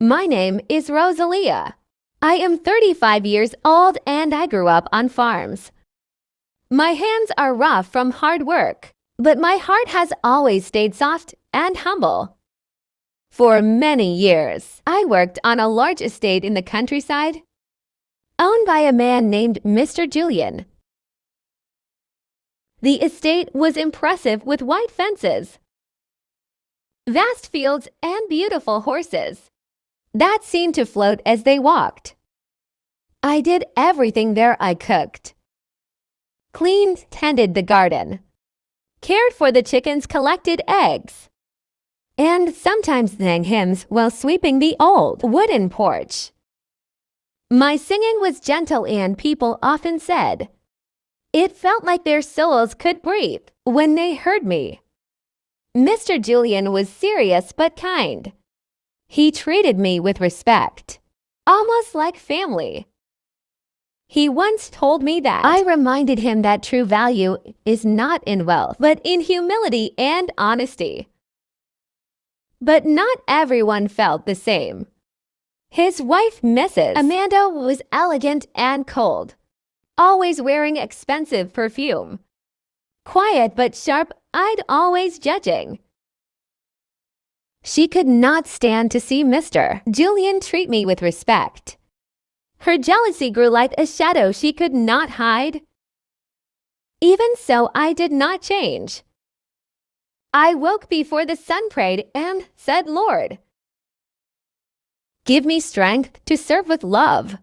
My name is Rosalia. I am 35 years old and I grew up on farms. My hands are rough from hard work, but my heart has always stayed soft and humble. For many years, I worked on a large estate in the countryside, owned by a man named Mr. Julian. The estate was impressive with white fences, vast fields, and beautiful horses that seemed to float as they walked. I did everything there. I cooked, cleaned, tended the garden, cared for the chickens, collected eggs, and sometimes sang hymns while sweeping the old wooden porch. My singing was gentle and people often said it felt like their souls could breathe when they heard me. Mr. Julian was serious but kind. He treated me with respect, almost like family. He once told me that I reminded him that true value is not in wealth, but in humility and honesty. But not everyone felt the same. His wife, Mrs. Amanda, was elegant and cold, always wearing expensive perfume. Quiet but sharp-eyed, always judging. She could not stand to see Mr. Julian treat me with respect. Her jealousy grew like a shadow she could not hide. Even so, I did not change. I woke before the sun, prayed, and said, Lord, give me strength to serve with love.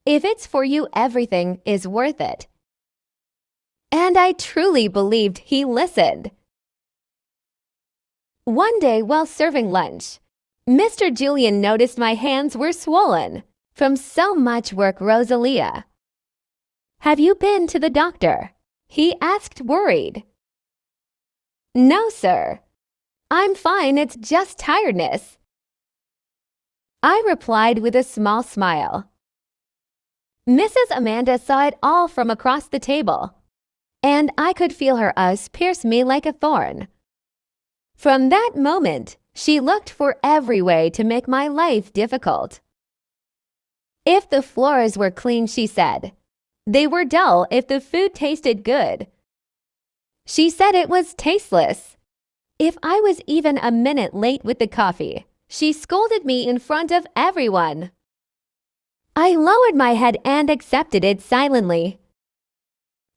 If it's for you, everything is worth it. And I truly believed he listened. One day while serving lunch, Mr. Julian noticed my hands were swollen from so much work. Rosalia, have you been to the doctor? He asked, worried. No, sir. I'm fine. It's just tiredness, I replied with a small smile. Mrs. Amanda saw it all from across the table, and I could feel her eyes pierce me like a thorn. From that moment, she looked for every way to make my life difficult. If the floors were clean, she said, they were dull. If the food tasted good, she said it was tasteless. If I was even a minute late with the coffee, she scolded me in front of everyone. I lowered my head and accepted it silently.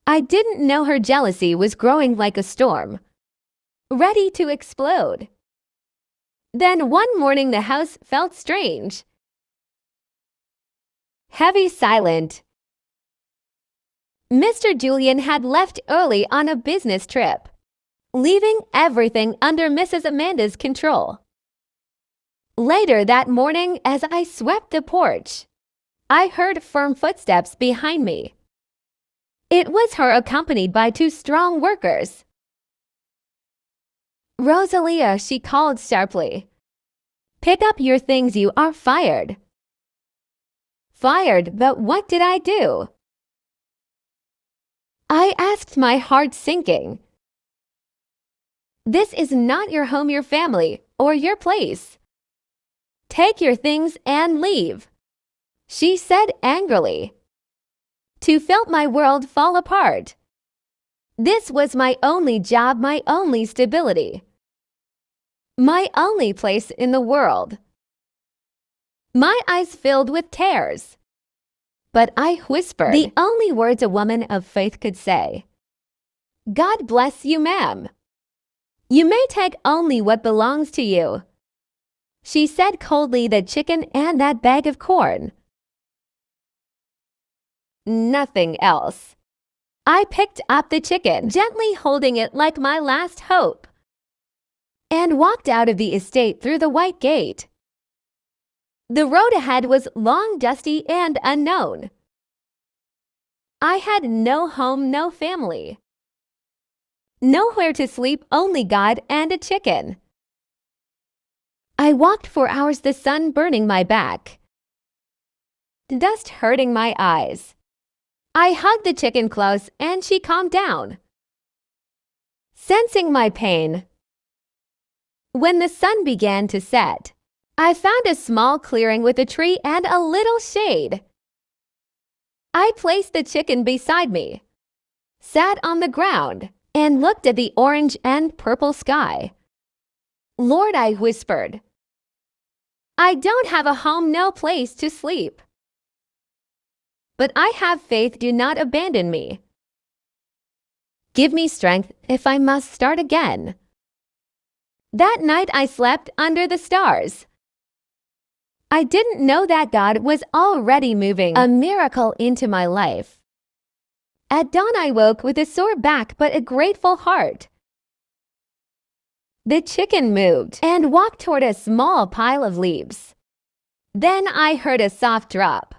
I didn't know her jealousy was growing like a storm, ready to explode. Then one morning the house felt strange, heavy, silent. Mr. Julian had left early on a business trip, leaving everything under Mrs. Amanda's control. Later that morning, as I swept the porch, I heard firm footsteps behind me. It was her, accompanied by two strong workers. Rosalia, she called sharply. Pick up your things, you are fired. Fired, but what did I do? I asked, my heart sinking. This is not your home, your family, or your place. Take your things and leave, she said angrily. To felt my world fall apart. This was my only job, my only stability, my only place in the world. My eyes filled with tears, but I whispered the only words a woman of faith could say. God bless you, ma'am. You may take only what belongs to you. She said coldly, the chicken and that bag of corn. Nothing else. I picked up the chicken, gently holding it like my last hope, and walked out of the estate through the white gate. The road ahead was long, dusty, and unknown. I had no home, no family, nowhere to sleep, only God and a chicken. I walked for hours, the sun burning my back, dust hurting my eyes. I hugged the chicken close and she calmed down, sensing my pain. When the sun began to set, I found a small clearing with a tree and a little shade. I placed the chicken beside me, sat on the ground, and looked at the orange and purple sky. Lord, I whispered, I don't have a home, no place to sleep. But I have faith, do not abandon me. Give me strength if I must start again. That night I slept under the stars. I didn't know that God was already moving a miracle into my life. At dawn I woke with a sore back but a grateful heart. The chicken moved and walked toward a small pile of leaves. Then I heard a soft drop.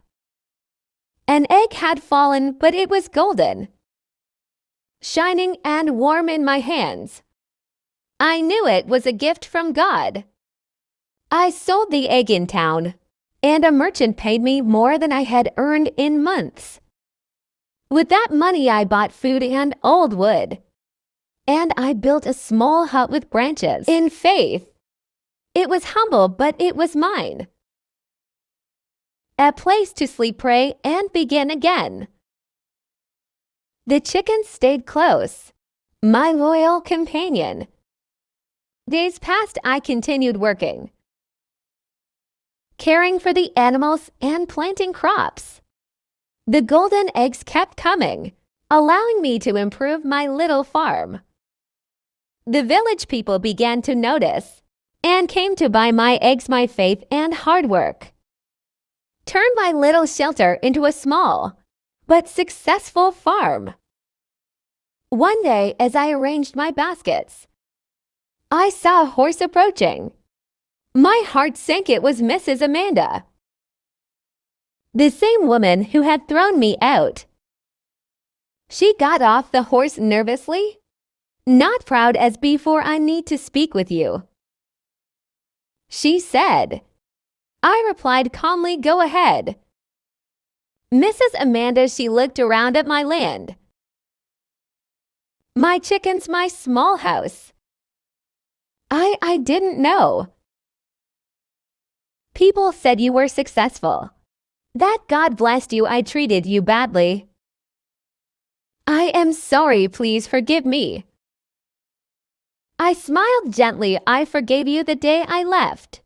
An egg had fallen, but it was golden, shining and warm in my hands. I knew it was a gift from God. I sold the egg in town, and a merchant paid me more than I had earned in months. With that money I bought food and old wood, and I built a small hut with branches. In faith, it was humble, but it was mine. A place to sleep, pray, and begin again. The chicken stayed close, my loyal companion. Days passed, I continued working, caring for the animals and planting crops. The golden eggs kept coming, allowing me to improve my little farm. The village people began to notice and came to buy my eggs. My faith and hard work turned my little shelter into a small but successful farm. One day, as I arranged my baskets, I saw a horse approaching. My heart sank. It was Mrs. Amanda, the same woman who had thrown me out. She got off the horse nervously. Not proud as before. I need to speak with you, she said. I replied calmly, go ahead. Mrs. Amanda, she looked around at my land, my chickens, my small house. I didn't know. People said you were successful, that God blessed you. I treated you badly. I am sorry, please forgive me. I smiled gently. I forgave you the day I left.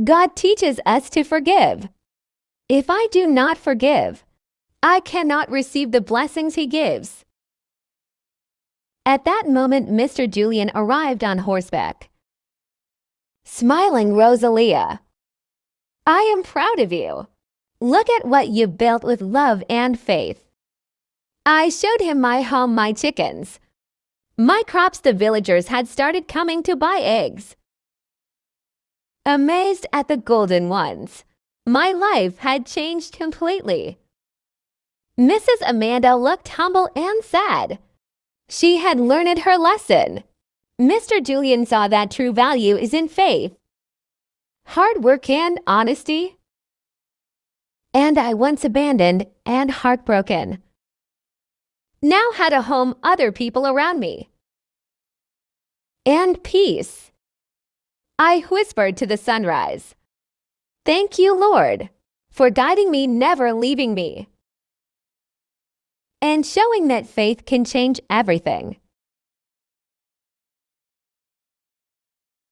God teaches us to forgive. If I do not forgive, I cannot receive the blessings He gives. At that moment, Mr. Julian arrived on horseback. Smiling, Rosalia, I am proud of you. Look at what you built with love and faith. I showed him my home, my chickens, my crops. The villagers had started coming to buy eggs. Amazed at the golden ones, my life had changed completely. Mrs. Amanda looked humble and sad. She had learned her lesson. Mr. Julian saw that true value is in faith, hard work, and honesty. And I, once abandoned and heartbroken, now had a home, other people around me, and peace. I whispered to the sunrise, thank you, Lord, for guiding me, never leaving me, and showing that faith can change everything.